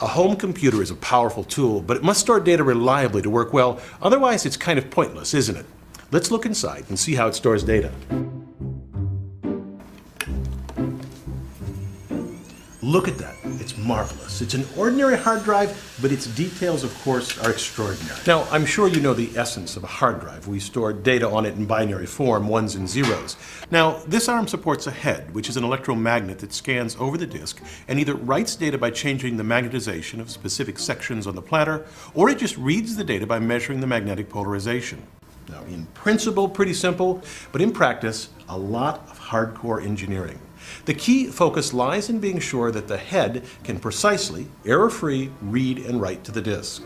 A home computer is a powerful tool, but it must store data reliably to work well. Otherwise, it's kind of pointless, isn't it? Let's look inside and see how it stores data. Look at that. It's marvelous. It's an ordinary hard drive, but its details, of course, are extraordinary. Now, I'm sure you know the essence of a hard drive. We store data on it in binary form, ones and zeros. Now, this ARM supports a head, which is an electromagnet that scans over the disk and either writes data by changing the magnetization of specific sections on the platter, or it just reads the data by measuring the magnetic polarization. Now, in principle, pretty simple, but in practice, a lot of hardcore engineering. The key focus lies in being sure that the head can precisely, error-free, read and write to the disk.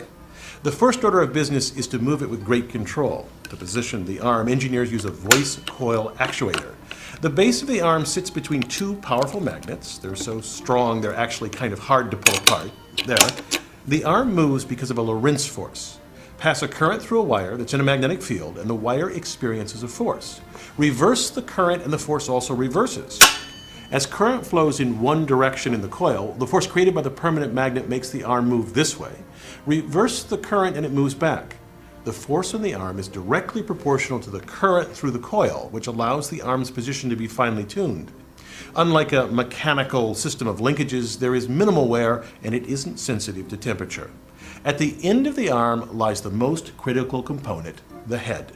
The first order of business is to move it with great control. To position the ARM, engineers use a voice coil actuator. The base of the ARM sits between two powerful magnets. They're so strong they're actually kind of hard to pull apart. There. The ARM moves because of a Lorentz force. Pass a current through a wire that's in a magnetic field, and the wire experiences a force. Reverse the current, and the force also reverses. As current flows in one direction in the coil, the force created by the permanent magnet makes the ARM move this way. Reverse the current and it moves back. The force on the ARM is directly proportional to the current through the coil, which allows the ARM's position to be finely tuned. Unlike a mechanical system of linkages, there is minimal wear and it isn't sensitive to temperature. At the end of the ARM lies the most critical component, the head.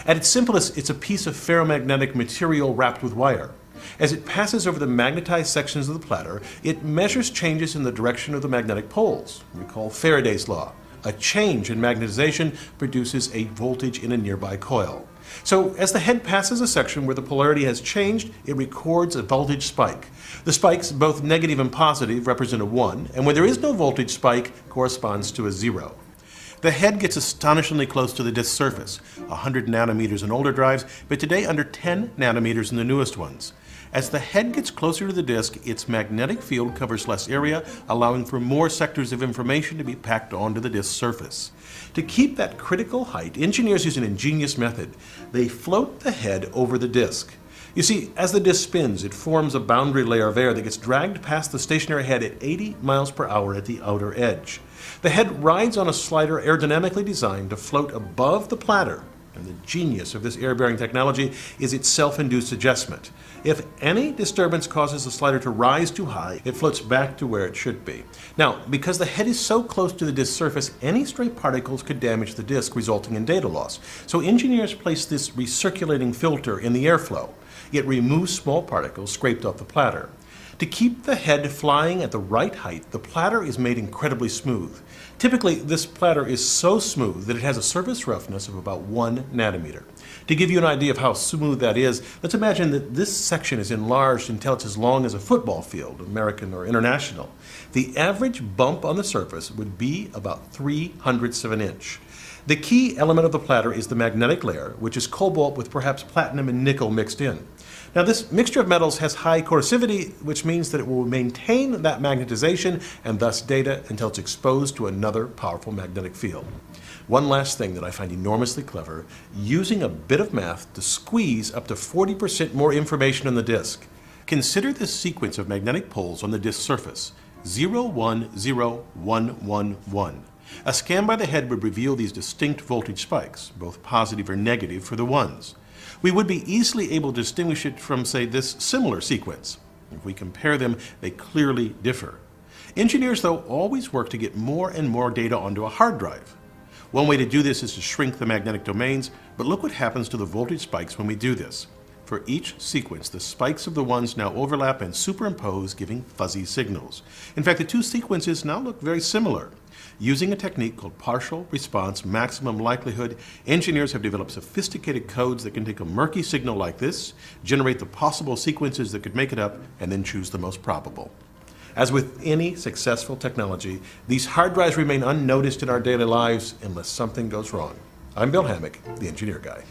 At its simplest, it's a piece of ferromagnetic material wrapped with wire. As it passes over the magnetized sections of the platter, it measures changes in the direction of the magnetic poles. Recall Faraday's law. A change in magnetization produces a voltage in a nearby coil. So as the head passes a section where the polarity has changed, it records a voltage spike. The spikes, both negative and positive, represent a 1, and when there is no voltage spike, corresponds to a 0. The head gets astonishingly close to the disk surface, 100 nanometers in older drives, but today under 10 nanometers in the newest ones. As the head gets closer to the disk, its magnetic field covers less area, allowing for more sectors of information to be packed onto the disk surface. To keep that critical height, engineers use an ingenious method. They float the head over the disk. You see, as the disk spins, it forms a boundary layer of air that gets dragged past the stationary head at 80 miles per hour at the outer edge. The head rides on a slider aerodynamically designed to float above the platter. And the genius of this air-bearing technology is its self-induced adjustment. If any disturbance causes the slider to rise too high, it floats back to where it should be. Now, because the head is so close to the disk surface, any stray particles could damage the disk, resulting in data loss. So engineers place this recirculating filter in the airflow. It removes small particles scraped off the platter. To keep the head flying at the right height, the platter is made incredibly smooth. Typically, this platter is so smooth that it has a surface roughness of about 1 nanometer. To give you an idea of how smooth that is, let's imagine that this section is enlarged until it's as long as a football field, American or international. The average bump on the surface would be about 3/100ths of an inch. The key element of the platter is the magnetic layer, which is cobalt with perhaps platinum and nickel mixed in. Now, this mixture of metals has high corrosivity, which means that it will maintain that magnetization and thus data until it's exposed to another powerful magnetic field. One last thing that I find enormously clever, using a bit of math to squeeze up to 40% more information on the disk. Consider this sequence of magnetic poles on the disk surface, 0, 1, 0, 1, 1, 1. A scan by the head would reveal these distinct voltage spikes, both positive or negative for the ones. We would be easily able to distinguish it from, say, this similar sequence. If we compare them, they clearly differ. Engineers, though, always work to get more and more data onto a hard drive. One way to do this is to shrink the magnetic domains, but look what happens to the voltage spikes when we do this. For each sequence, the spikes of the ones now overlap and superimpose, giving fuzzy signals. In fact, the two sequences now look very similar. Using a technique called partial response maximum likelihood, engineers have developed sophisticated codes that can take a murky signal like this, generate the possible sequences that could make it up, and then choose the most probable. As with any successful technology, these hard drives remain unnoticed in our daily lives unless something goes wrong. I'm Bill Hammack, the Engineer Guy.